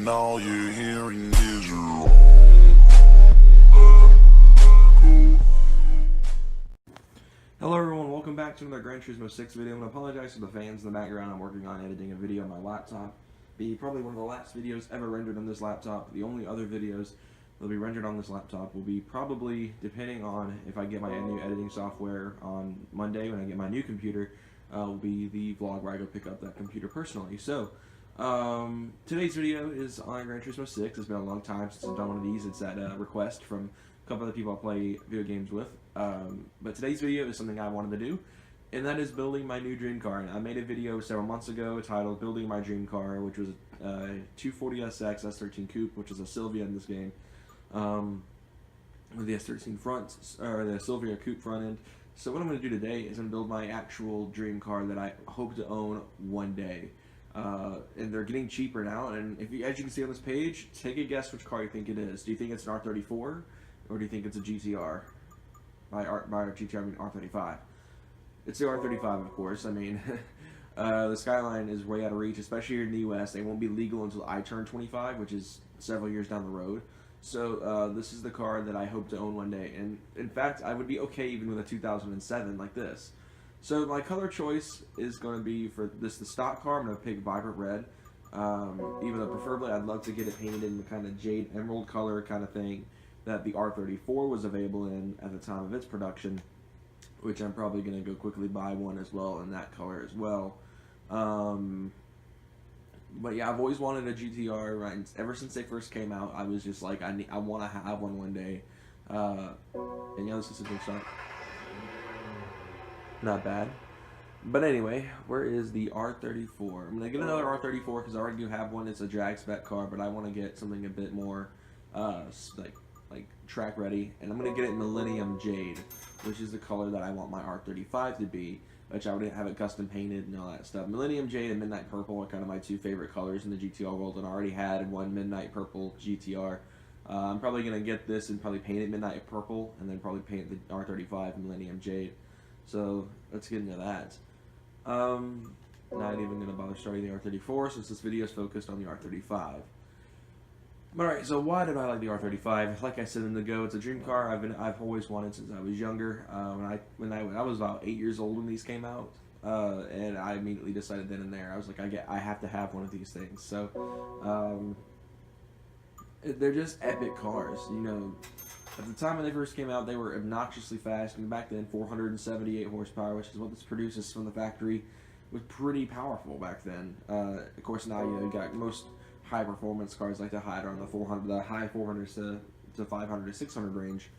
and all you're hearing is your Hello everyone, welcome back to another Gran Turismo 6 video. I'm going to apologize to the fans in the background. I'm working on editing a video on my laptop. Probably one of the last videos ever rendered on this laptop. The only other videos that will be rendered on this laptop will be probably, depending on if I get my new editing software on Monday when I get my new computer, will be the vlog where I go pick up that computer personally. So, today's video is on Gran Turismo 6. It's been a long time since I've done one of these. It's at a request from a couple other people I play video games with. But today's video is something I wanted to do, and that is building my new dream car. And I made a video several months ago titled Building My Dream Car, which was a 240SX S13 Coupe, which is a Sylvia in this game, with the S13 front, or the Sylvia Coupe front end. So what I'm going to do today is I'm going to build my actual dream car that I hope to own one day. And they're getting cheaper now, and if you, as you can see on this page, take a guess which car you think it is. Do you think it's an R34, or do you think it's a GTR? By GTR, I mean R35. It's the R35, of course. I mean, the Skyline is way out of reach, especially here in the U.S. It won't be legal until I turn 25, which is several years down the road. So this is the car that I hope to own one day. And in fact, I would be okay even with a 2007 like this. So my color choice is going to be, for this, the stock car, I'm going to pick vibrant red. Even though preferably I'd love to get it painted in the kind of jade emerald color kind of thing that the R34 was available in at the time of its production, which I'm probably going to go quickly buy one as well in that color as well. But yeah, I've always wanted a GTR, right? Ever since they first came out, I was just like, I want to have one day. And yeah, this is a good start. Not bad. But anyway, where is the R34? I'm going to get another R34 because I already do have one. It's a drag spec car, but I want to get something a bit more like track ready, and I'm going to get it in Millennium Jade, which is the color that I want my R35 to be, which I would have it custom painted and all that stuff. Millennium Jade and Midnight Purple are kind of my two favorite colors in the GTR world, and I already had one Midnight Purple GTR. I'm probably going to get this and probably paint it Midnight Purple, and then probably paint the R35 Millennium Jade. So let's get into that. Not even going to bother starting the R34 since this video is focused on the R35. Alright, so why did I like the R35? Like I said in the go, it's a dream car I've always wanted since I was younger. When I was about 8 years old when these came out, and I immediately decided then and there, I was like, I have to have one of these things. So they're just epic cars. You know, at the time when they first came out, they were obnoxiously fast, and back then 478 horsepower, which is what this produces from the factory, was pretty powerful back then. Of course, now you got most high performance cars like to hide around the high 400s to 500 to 600 range,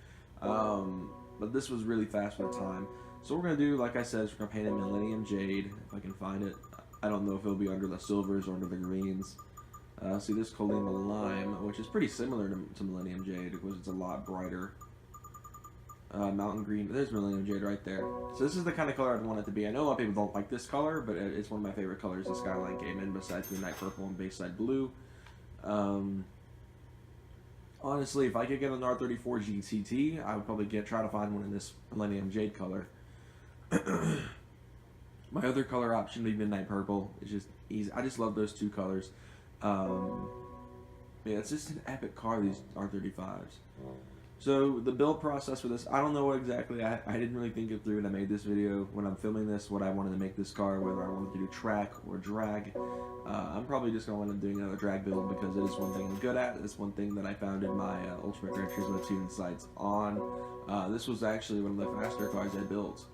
but this was really fast for the time. So what we're gonna do, like I said, is we're gonna paint it Millennium Jade if I can find it. I don't know if it'll be under the silvers or under the greens. See this Colima Lime, which is pretty similar to Millennium Jade because it's a lot brighter. Mountain Green, there's Millennium Jade right there. So this is the kind of color I'd want it to be. I know a lot of people don't like this color, but it's one of my favorite colors the Skyline came in, besides Midnight Purple and Bayside Blue. Honestly, if I could get an R34 GTT, I would probably try to find one in this Millennium Jade color. My other color option would be Midnight Purple. It's just easy. I just love those two colors. Yeah, it's just an epic car, these R35s. So the build process for this, I don't know what exactly, I didn't really think it through when I made this video. When I'm filming this, what I wanted to make this car, whether I wanted to do track or drag. I'm probably just going to end up doing another drag build because it is one thing I'm good at. It's one thing that I founded my Ultimate Gran Turismo tuning sites on. This was actually one of the faster cars I built.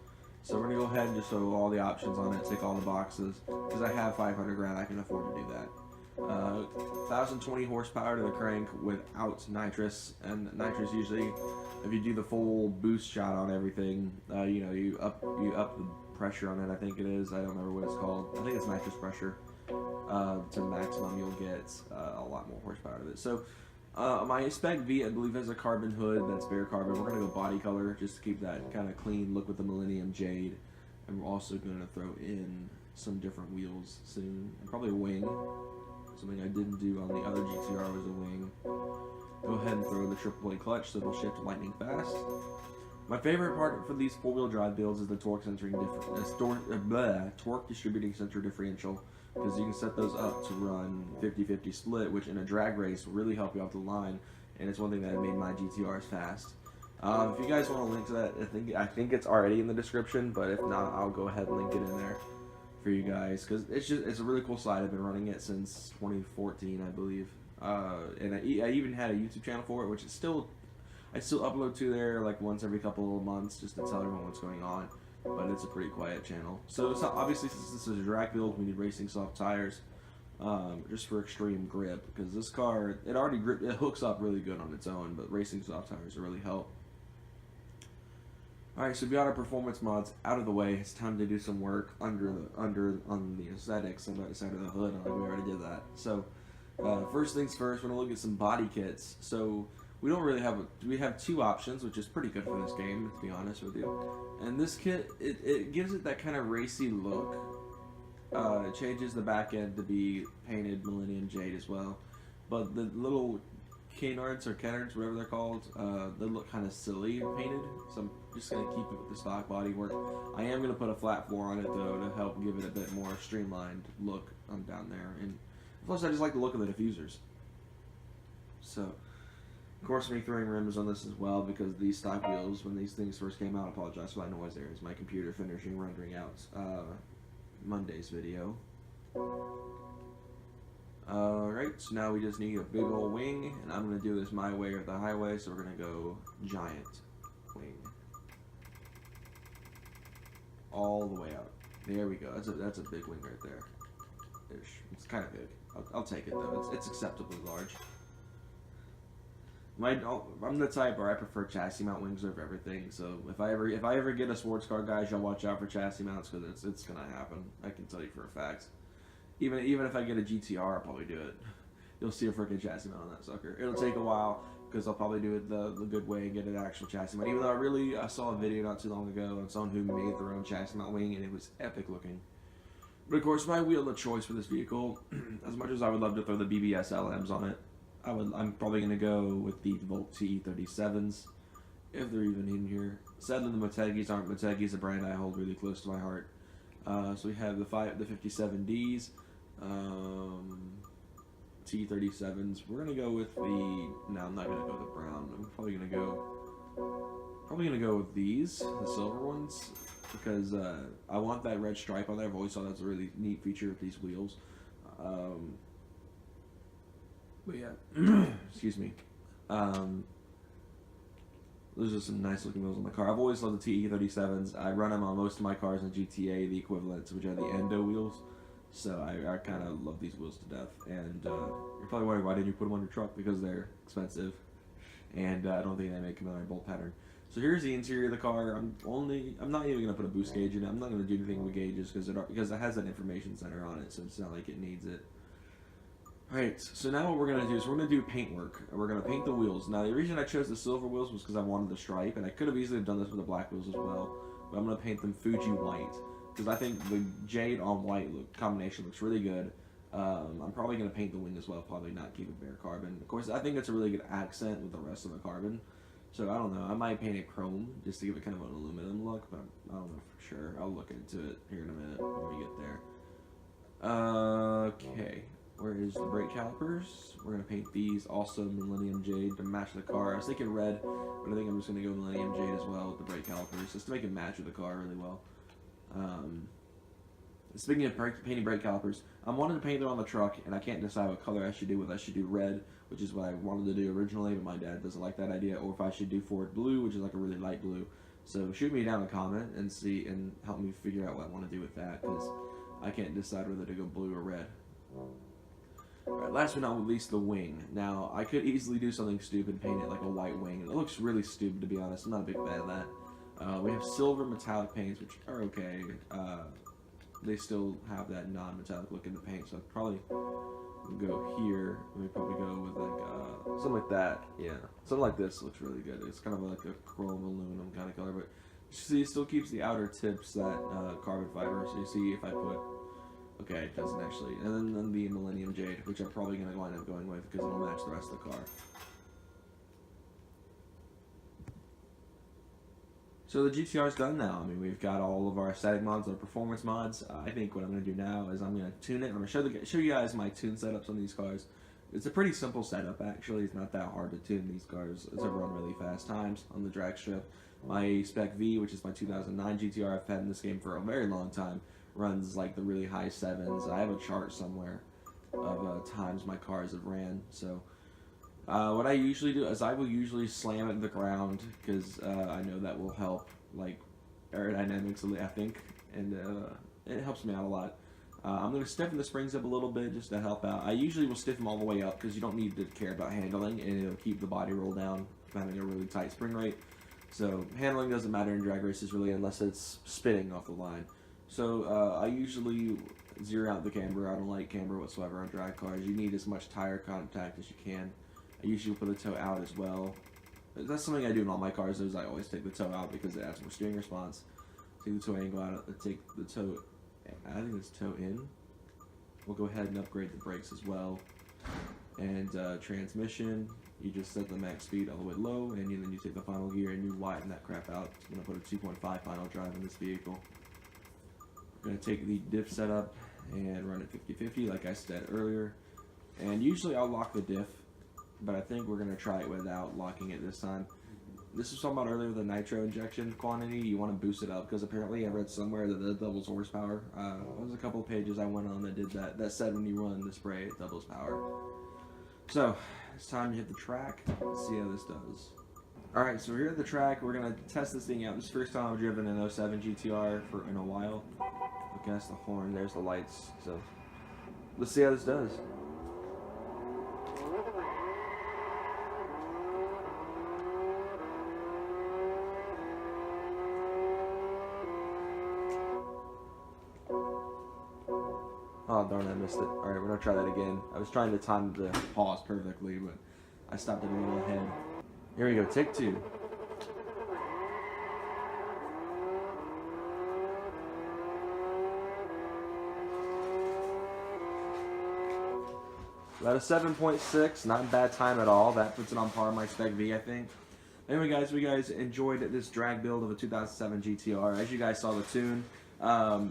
So we're going to go ahead and just show all the options on it, tick all the boxes. Because I have 500 grand, I can afford to do that. 1020 horsepower to the crank without nitrous, and nitrous usually, if you do the full boost shot on everything, you know, you up the pressure on it. I think it is. I don't remember what it's called. I think it's nitrous pressure. To maximum, you'll get a lot more horsepower to it. So my spec V, I believe, has a carbon hood that's bare carbon. We're gonna go body color just to keep that kind of clean look with the Millennium Jade, and we're also gonna throw in some different wheels soon, and probably a wing. Something I didn't do on the other GTR was a wing. Go ahead and throw the AAA clutch so it'll shift lightning fast. My favorite part for these four-wheel drive builds is the torque distributing center differential. because you can set those up to run 50-50 split, which in a drag race will really help you off the line, and it's one thing that made my GTRs fast. If you guys want a link to that, I think it's already in the description, but if not, I'll go ahead and link it in there for you guys, because it's a really cool slide. I've been running it since 2014, I believe, and I even had a YouTube channel for it, which is I still upload to there like once every couple of months just to tell everyone what's going on, but it's a pretty quiet channel. So it's not, obviously, since this is a drag build, we need racing soft tires, just for extreme grip, because this car, it hooks up really good on its own, but racing soft tires really help. Alright, so we got our performance mods out of the way. It's time to do some work on the aesthetics on the side of the hood. We already did that. So first things first, we're gonna look at some body kits. So we don't really we have two options, which is pretty good for this game, to be honest with you. And this kit, it gives it that kind of racy look. It changes the back end to be painted Millennium Jade as well, but the little canards or canards, whatever they're called, they look kind of silly painted, so I'm just going to keep it with the stock bodywork. I am going to put a flat floor on it though to help give it a bit more streamlined look down there, and plus I just like the look of the diffusers. So of course I'm throwing rims on this as well, because these stock wheels, when these things first came out, I apologize for that noise there, is my computer finishing rendering out Monday's video. Alright, so now we just need a big old wing, and I'm going to do this my way or the highway, so we're going to go giant wing. All the way out. There we go. That's a big wing right there. Ish. It's kind of big. I'll take it though. It's acceptably large. I'm the type where I prefer chassis mount wings over everything, so if I ever get a sports car, guys, y'all watch out for chassis mounts, because it's going to happen. I can tell you for a fact. Even if I get a GTR, I'll probably do it. You'll see a freaking chassis mount on that sucker. It'll take a while, because I'll probably do it the good way and get an actual chassis mount. Even though I saw a video not too long ago on someone who made their own chassis mount wing, and it was epic looking. But of course, my wheel of choice for this vehicle, as much as I would love to throw the BBS LMs on it, I'm probably going to go with the Volt TE37s, if they're even in here. Sadly, the Motegi's aren't. Motegi's a brand I hold really close to my heart. So we have the 57Ds, T37s. We're gonna go with the. No, I'm not gonna go with the brown. I'm probably gonna go with these, the silver ones, because I want that red stripe on there. I've always thought that's a really neat feature of these wheels. But yeah, excuse me. Those are some nice looking wheels on the car. I've always loved the TE37s. I run them on most of my cars in GTA, the equivalents, which are the Endo wheels. So I kind of love these wheels to death. And you're probably wondering, why didn't you put them on your truck? Because they're expensive, and I don't think they make them in a bolt pattern. So here's the interior of the car. I'm not even gonna put a boost gauge in it. I'm not gonna do anything with gauges because it has that information center on it, so it's not like it needs it. Alright, so now what we're going to do is we're going to do paint work. We're going to paint the wheels. Now, the reason I chose the silver wheels was because I wanted the stripe, and I could have easily done this with the black wheels as well, but I'm going to paint them Fuji white, because I think the jade on white combination looks really good. I'm probably going to paint the wing as well, probably not keep it bare carbon. Of course, I think it's a really good accent with the rest of the carbon, so I don't know. I might paint it chrome, just to give it kind of an aluminum look, but I don't know for sure. I'll look into it here in a minute when we get there. Okay. Where is the brake calipers? We're going to paint these also Millennium Jade to match the car. I was thinking red, but I think I'm just going to go Millennium Jade as well with the brake calipers, just to make it match with the car really well. Speaking of painting brake calipers, I'm wanting to paint them on the truck, and I can't decide what color I should do. Whether I should do red, which is what I wanted to do originally, but my dad doesn't like that idea, or if I should do forward blue, which is like a really light blue. So shoot me down a comment and help me figure out what I want to do with that, because I can't decide whether to go blue or red. Alright, last but not least, the wing. Now, I could easily do something stupid, paint it like a white wing. It looks really stupid, to be honest. I'm not a big fan of that. We have silver metallic paints, which are okay. They still have that non-metallic look in the paint, so I'd probably go here. We'd probably go with like something like that. Yeah, something like this looks really good. It's kind of like a chrome aluminum kind of color, but you see, it still keeps the outer tips that carbon fiber. So you see, if I put okay, it doesn't actually. And then the Millennium Jade, which I'm probably going to wind up going with because it'll match the rest of the car. So the GTR's done now. I mean, we've got all of our aesthetic mods, our performance mods. I think what I'm going to do now is I'm going to tune it. I'm going to show you guys my tune setups on these cars. It's a pretty simple setup, actually. It's not that hard to tune these cars. It's run really fast times on the drag strip. My Spec V, which is my 2009 GTR, I've had in this game for a very long time, runs like the really high 7s. I have a chart somewhere of times my cars have ran. So what I usually do is I will usually slam it to the ground because I know that will help like aerodynamics, I think, and it helps me out a lot. I'm going to stiffen the springs up a little bit just to help out. I usually will stiffen them all the way up because you don't need to care about handling, and it'll keep the body roll down having a really tight spring rate. So handling doesn't matter in drag races really unless it's spinning off the line. So I usually zero out the camber. I don't like camber whatsoever on drag cars. You need as much tire contact as you can. I usually put the toe out as well. That's something I do in all my cars is I always take the toe out because it adds more steering response. Take the toe angle out, take the toe, I think it's toe in. We'll go ahead and upgrade the brakes as well. And transmission, you just set the max speed all the way low, and then you take the final gear and you widen that crap out. I'm going to put a 2.5 final drive in this vehicle. I'm going to take the diff setup and run it 50-50 like I said earlier. And usually I'll lock the diff, but I think we're going to try it without locking it this time. This was talking about earlier with the nitro injection quantity. You want to boost it up because apparently I read somewhere that it doubles horsepower. There's a couple of pages I went on that did that. That said when you run the spray, it doubles power. So it's time to hit the track. Let's see how this does. Alright, so we're here at the track. We're going to test this thing out. This is the first time I've driven an 07 GTR in a while. Look, that's the horn. There's the lights. So let's see how this does. Oh darn, I missed it. Alright, we're gonna try that again. I was trying to time the pause perfectly, but I stopped it a little ahead. Here we go, take two. About a 7.6, not a bad time at all. That puts it on par with my Spec V, I think. Anyway, guys, we guys enjoyed this drag build of a 2007 GTR. As you guys saw the tune,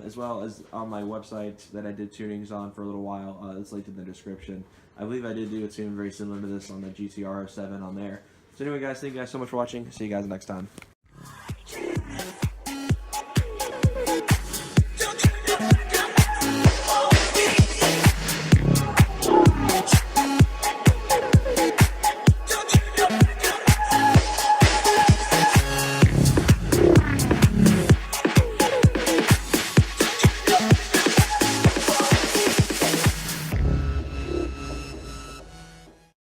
as well as on my website that I did tunings on for a little while. It's linked in the description. I believe I did do a tune very similar to this on the GTR 07 on there. So anyway, guys, thank you guys so much for watching. See you guys next time.